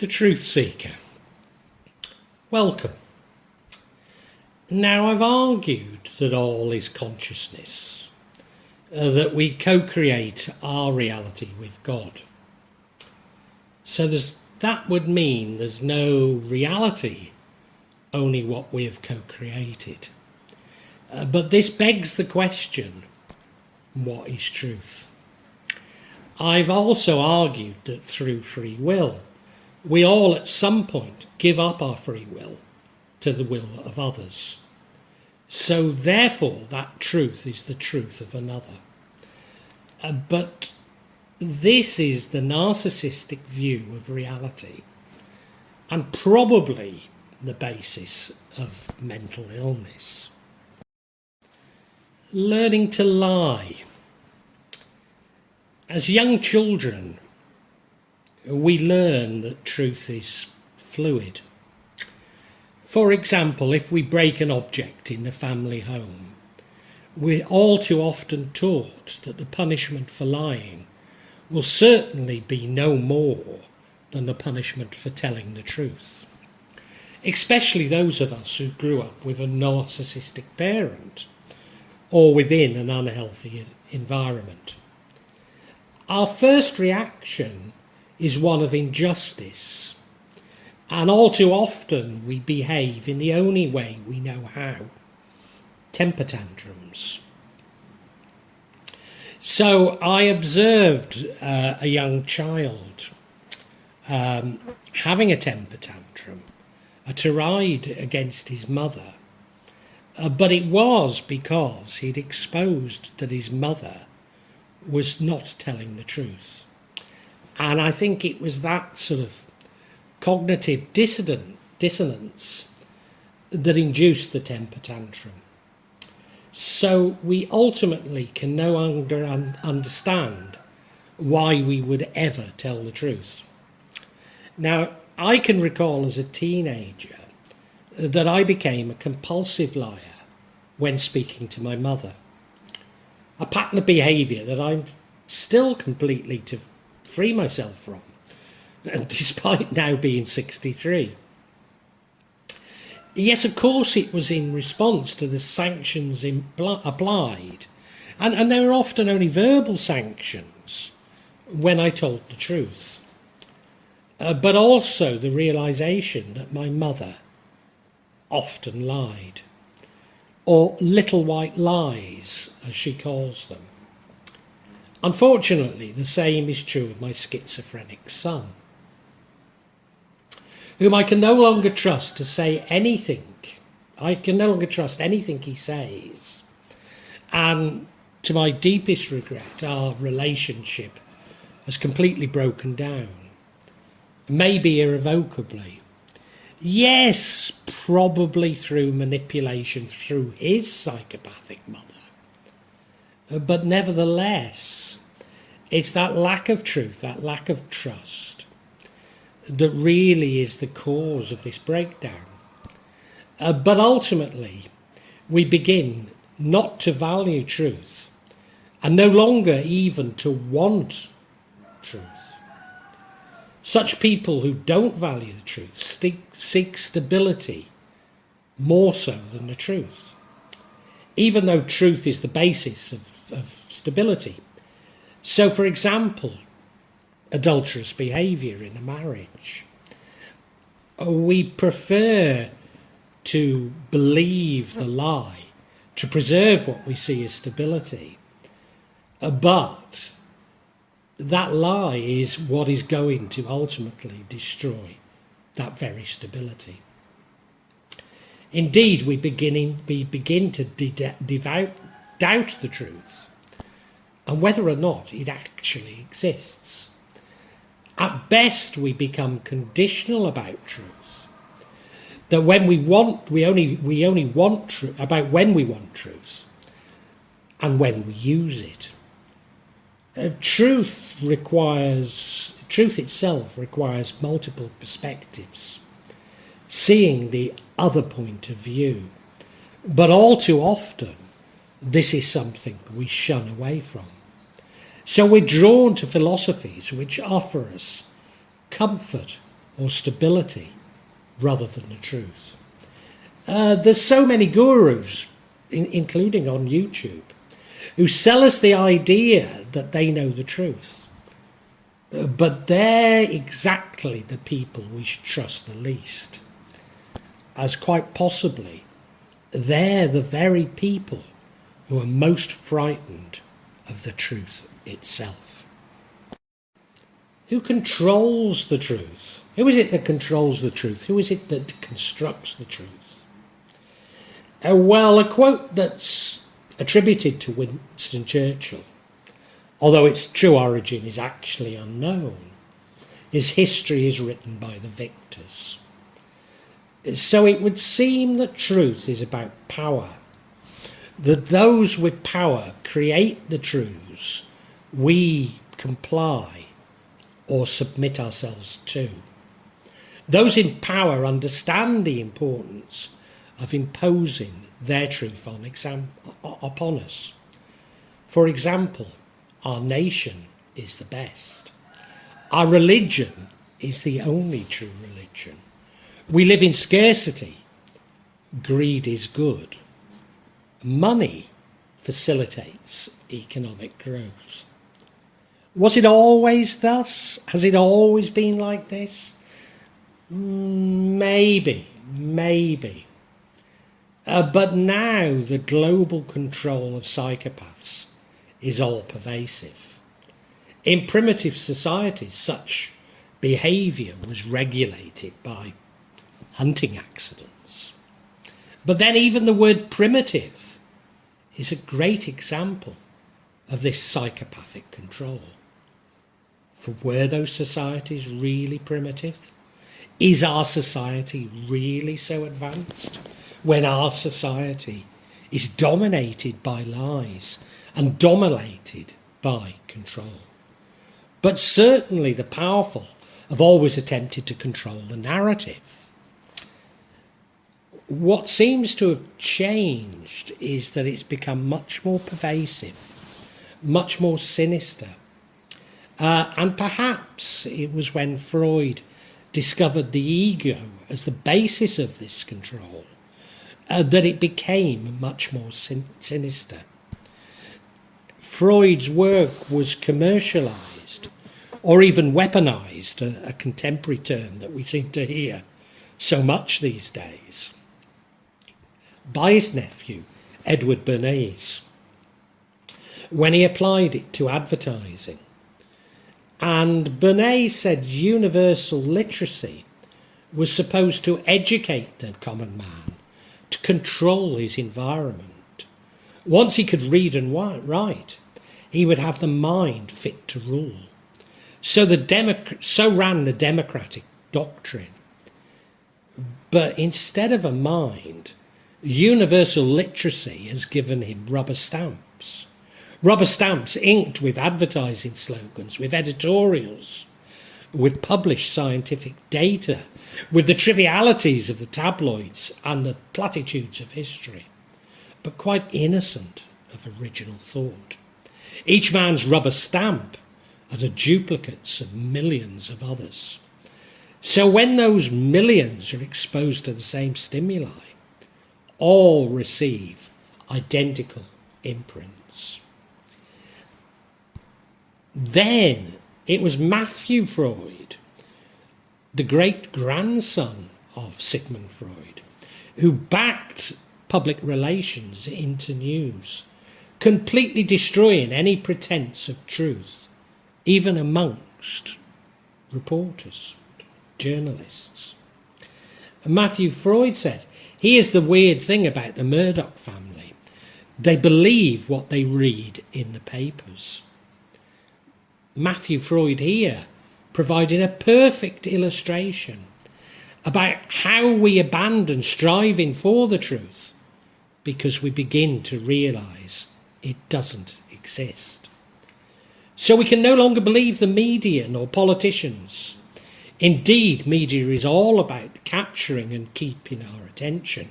The Truth Seeker. Welcome. Now, I've argued that all is consciousness, that we co-create our reality with God. So that would mean there's no reality, only what we have co-created. But this begs the question, what is truth? I've also argued that through free will, we all at some point give up our free will to the will of others. So therefore that truth is the truth of another. But this is the narcissistic view of reality, and probably the basis of mental illness. Learning to lie. As young children, we learn that truth is fluid. For example, if we break an object in the family home, we're all too often taught that the punishment for lying will certainly be no more than the punishment for telling the truth. Especially those of us who grew up with a narcissistic parent or within an unhealthy environment. Our first reaction is one of injustice, and all too often we behave in the only way we know how: temper tantrums. So I observed a young child having a temper tantrum, a tirade against his mother, but it was because he'd exposed that his mother was not telling the truth. And I think it was that sort of cognitive dissonance that induced the temper tantrum. So we ultimately can no longer understand why we would ever tell the truth. Now, I can recall as a teenager that I became a compulsive liar when speaking to my mother. A pattern of behaviour that I'm still completely to free myself from, despite now being 63. Yes, of course it was in response to the sanctions applied, and they were often only verbal sanctions when I told the truth. But also the realisation that my mother often lied, or little white lies, as she calls them. Unfortunately, the same is true of my schizophrenic son, whom I can no longer trust to say anything. I can no longer trust anything he says. And to my deepest regret, our relationship has completely broken down, maybe irrevocably. Yes, probably through manipulation through his psychopathic mother. But nevertheless, it's that lack of truth, that lack of trust, that really is the cause of this breakdown. But ultimately, we begin not to value truth, and no longer even to want truth. Such people who don't value the truth seek stability more so than the truth, even though truth is the basis of stability. So, for example, adulterous behaviour in a marriage. We prefer to believe the lie, to preserve what we see as stability. But that lie is what is going to ultimately destroy that very stability. Indeed, we begin to doubt the truth and whether or not it actually exists. At best, we become conditional about truth. That when we only want truth about when we want truth and when we use it. Truth itself requires multiple perspectives, seeing the other point of view. But all too often, this is something we shun away from. So we're drawn to philosophies which offer us comfort or stability rather than the truth. There's so many gurus, including on YouTube, who sell us the idea that they know the truth. But they're exactly the people we should trust the least, as quite possibly they're the very people who are most frightened of the truth itself. Who controls the truth? Who is it that controls the truth? Who is it that constructs the truth? Well, a quote that's attributed to Winston Churchill, although its true origin is actually unknown, is history is written by the victors. So it would seem that truth is about power, that those with power create the truths we comply or submit ourselves to. Those in power understand the importance of imposing their truth upon us. For example, our nation is the best. Our religion is the only true religion. We live in scarcity. Greed is good. Money facilitates economic growth. Was it always thus? Has it always been like this? Maybe. But now the global control of psychopaths is all pervasive. In primitive societies, such behaviour was regulated by hunting accidents. But then even the word primitive is a great example of this psychopathic control. For were those societies really primitive? Is our society really so advanced when our society is dominated by lies and dominated by control? But certainly the powerful have always attempted to control the narrative. What seems to have changed is that it's become much more pervasive, much more sinister. And perhaps it was when Freud discovered the ego as the basis of this control that it became much more sinister. Freud's work was commercialised or even weaponised, a contemporary term that we seem to hear so much these days, by his nephew, Edward Bernays, when he applied it to advertising. And Bernays said universal literacy was supposed to educate the common man to control his environment. Once he could read and write, he would have the mind fit to rule. So ran the democratic doctrine. But instead of a mind, universal literacy has given him rubber stamps. Rubber stamps inked with advertising slogans, with editorials, with published scientific data, with the trivialities of the tabloids and the platitudes of history, but quite innocent of original thought. Each man's rubber stamp are the duplicates of millions of others. So when those millions are exposed to the same stimuli, all receive identical imprints. Then it was Matthew Freud, the great-grandson of Sigmund Freud, who backed public relations into news, completely destroying any pretense of truth, even amongst reporters, journalists. And Matthew Freud said, here's the weird thing about the Murdoch family. They believe what they read in the papers. Matthew Freud here providing a perfect illustration about how we abandon striving for the truth because we begin to realise it doesn't exist. So we can no longer believe the media nor politicians. Indeed, media is all about capturing and keeping our attention,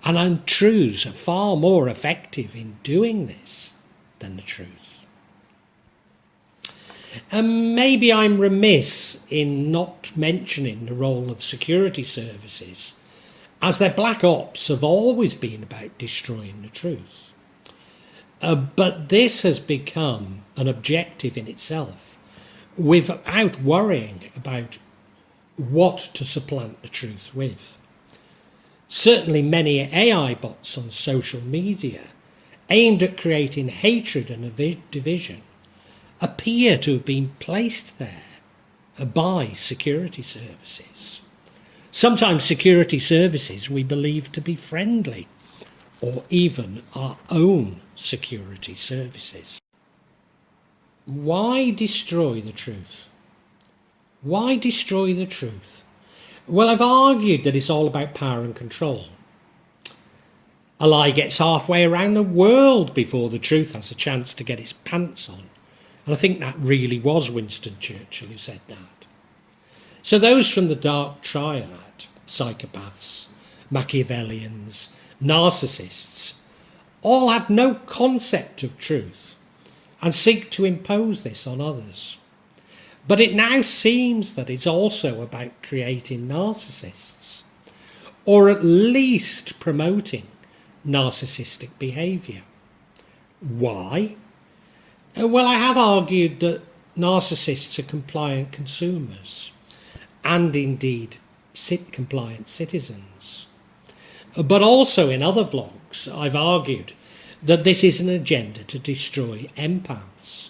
and untruths are far more effective in doing this than the truth. And maybe I'm remiss in not mentioning the role of security services, as their black ops have always been about destroying the truth. But this has become an objective in itself, without worrying about what to supplant the truth with. Certainly many AI bots on social media, aimed at creating hatred and division, appear to have been placed there by security services. Sometimes security services we believe to be friendly, or even our own security services. Why destroy the truth? Why destroy the truth? Well, I've argued that it's all about power and control. A lie gets halfway around the world before the truth has a chance to get its pants on. And I think that really was Winston Churchill who said that. So those from the dark triad, psychopaths, Machiavellians, narcissists, all have no concept of truth and seek to impose this on others. But it now seems that it's also about creating narcissists, or at least promoting narcissistic behaviour. Why? Well, I have argued that narcissists are compliant consumers and indeed compliant citizens. But also in other vlogs, I've argued that this is an agenda to destroy empaths,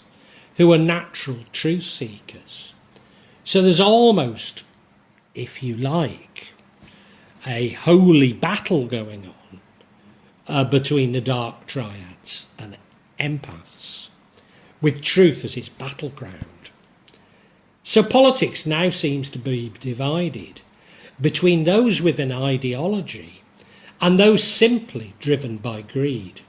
who are natural truth seekers. So there's almost, if you like, a holy battle going on between the dark triads and empaths, with truth as its battleground. So politics now seems to be divided between those with an ideology and those simply driven by greed,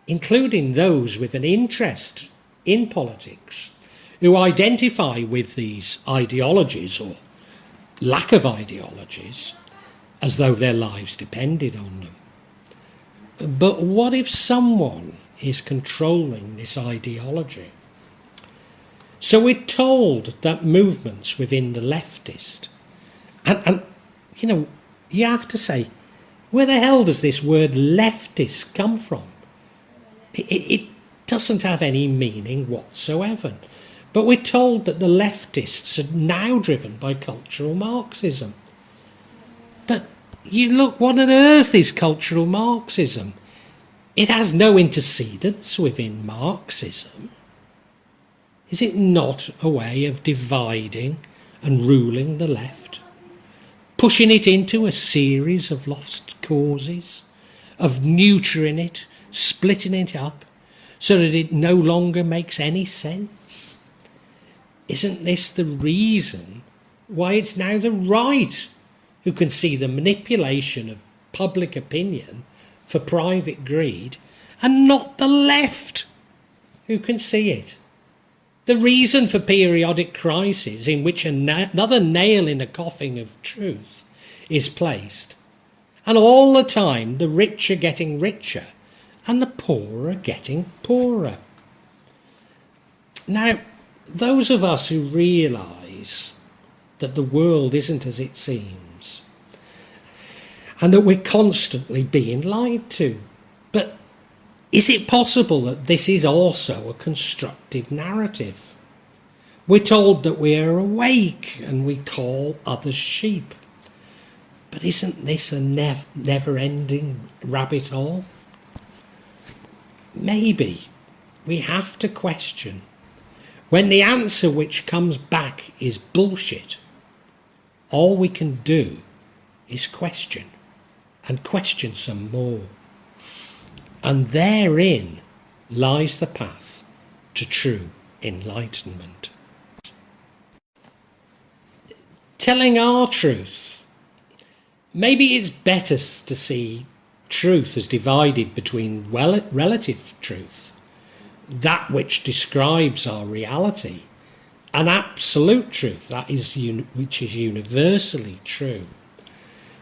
including those with an interest in politics who identify with these ideologies or lack of ideologies as though their lives depended on them. But what if someone is controlling this ideology? So we're told that movements within the leftist, and you know, you have to say, where the hell does this word leftist come from? It doesn't have any meaning whatsoever. But we're told that the leftists are now driven by cultural Marxism. But you look, what on earth is cultural Marxism? It has no antecedents within Marxism. Is it not a way of dividing and ruling the left? Pushing it into a series of lost causes, of neutering it, splitting it up, so that it no longer makes any sense? Isn't this the reason why it's now the right who can see the manipulation of public opinion for private greed, and not the left who can see it? The reason for periodic crises in which another nail in the coffin of truth is placed, and all the time the rich are getting richer and the poor are getting poorer. Now, those of us who realise that the world isn't as it seems, and that we're constantly being lied to, but is it possible that this is also a constructive narrative? We're told that we are awake and we call others sheep. But isn't this a never-ending rabbit hole? Maybe we have to question. When the answer which comes back is bullshit, all we can do is question, and question some more. And therein lies the path to true enlightenment. Telling our truth. Maybe it's better to see truth as divided between relative truth, that which describes our reality, and absolute truth, that is which is universally true.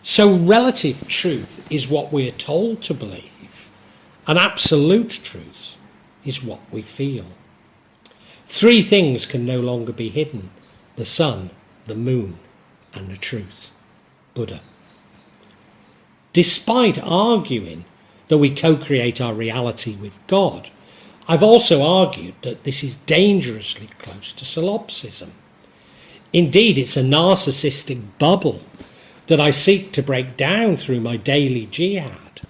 So relative truth is what we are told to believe, and absolute truth is what we feel. Three things can no longer be hidden: the sun, the moon, and the truth. Buddha. Despite arguing that we co-create our reality with God, I've also argued that this is dangerously close to solipsism. Indeed, it's a narcissistic bubble that I seek to break down through my daily jihad,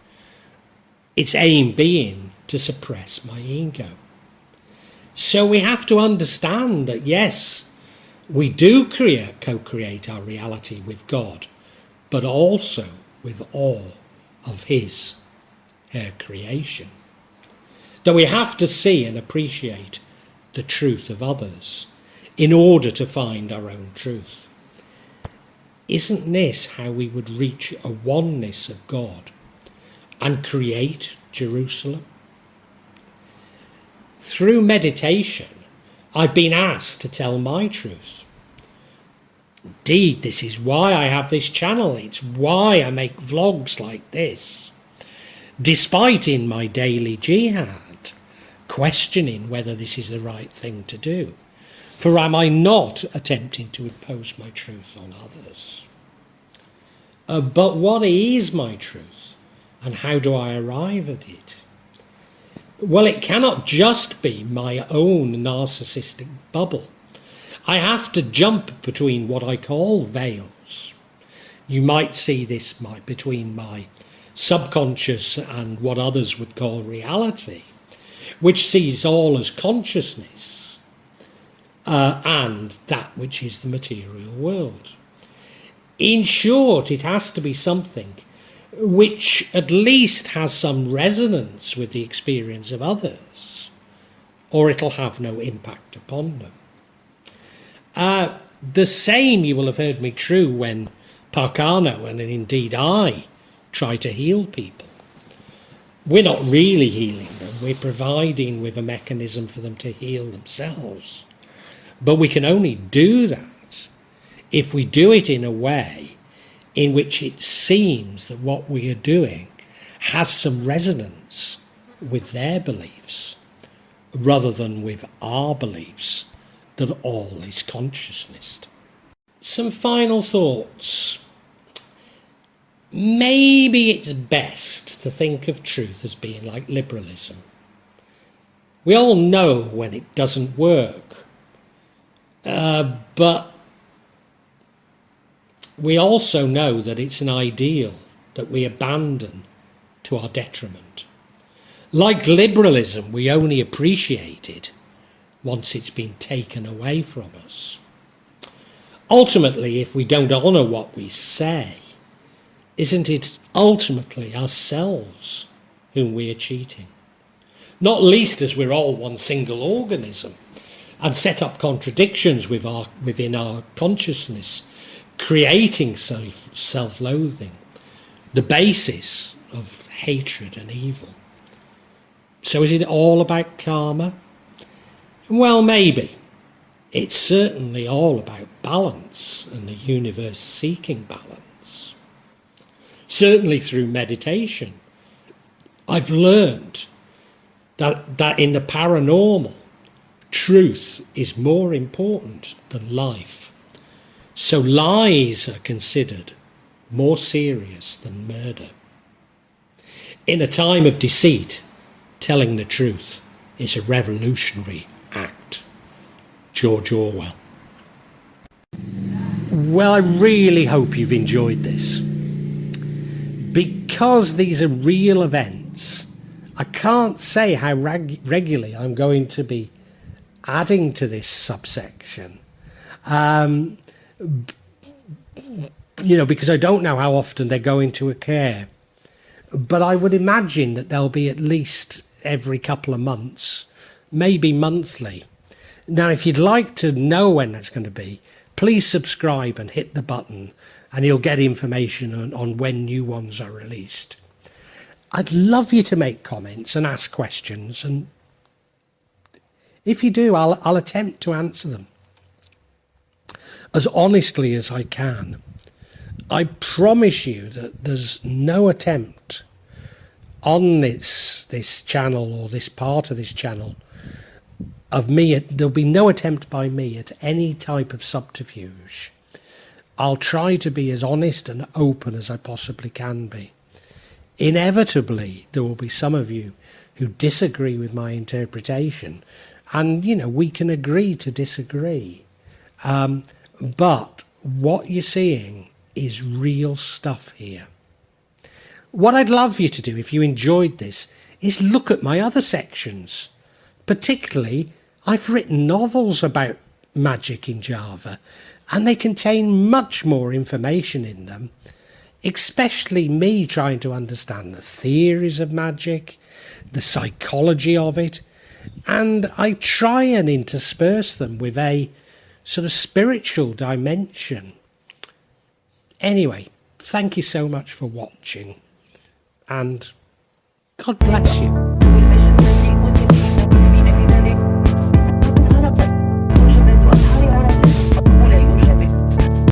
its aim being to suppress my ego. So we have to understand that, yes, we do co-create our reality with God, but also with all of her creation. That we have to see and appreciate the truth of others in order to find our own truth. Isn't this how we would reach a oneness of God and create Jerusalem? Through meditation, I've been asked to tell my truth. Indeed, this is why I have this channel. It's why I make vlogs like this. Despite in my daily jihad, questioning whether this is the right thing to do. For am I not attempting to impose my truth on others? But what is my truth, and how do I arrive at it? Well, it cannot just be my own narcissistic bubble. I have to jump between what I call veils. You might see this between my subconscious and what others would call reality, which sees all as consciousness, and that which is the material world. In short, it has to be something which at least has some resonance with the experience of others, or it'll have no impact upon them. The same you will have heard me true when Parcano, and indeed I, try to heal people. We're not really healing them, we're providing with a mechanism for them to heal themselves. But we can only do that if we do it in a way in which it seems that what we are doing has some resonance with their beliefs, rather than with our beliefs that all is consciousness. Some final thoughts. Maybe it's best to think of truth as being like liberalism. We all know when it doesn't work, but we also know that it's an ideal that we abandon to our detriment. Like liberalism, we only appreciate it once it's been taken away from us. Ultimately, if we don't honour what we say, isn't it ultimately ourselves whom we are cheating? Not least as we're all one single organism and set up contradictions within our consciousness, creating self-loathing, the basis of hatred and evil. So is it all about karma? Well, maybe. It's certainly all about balance and the universe seeking balance. Certainly through meditation, I've learned that in the paranormal, truth is more important than life. So lies are considered more serious than murder. In a time of deceit, telling the truth is a revolutionary act. George Orwell. Well, I really hope you've enjoyed this. Because these are real events, I can't say how regularly I'm going to be adding to this subsection. Because I don't know how often they're going to occur. But I would imagine that they'll be at least every couple of months, maybe monthly. Now, if you'd like to know when that's going to be, please subscribe and hit the button, and you'll get information on when new ones are released. I'd love you to make comments and ask questions, and if you do, I'll attempt to answer them as honestly as I can. I promise you that there's no attempt on this channel or this part of this channel of me. There'll be no attempt by me at any type of subterfuge. I'll try to be as honest and open as I possibly can be. Inevitably, there will be some of you who disagree with my interpretation, and, we can agree to disagree. But what you're seeing is real stuff here. What I'd love you to do, if you enjoyed this, is look at my other sections. Particularly, I've written novels about magic in Java, and they contain much more information in them, especially me trying to understand the theories of magic, the psychology of it, and I try and intersperse them with a sort of spiritual dimension. Anyway, thank you so much for watching, and God bless you.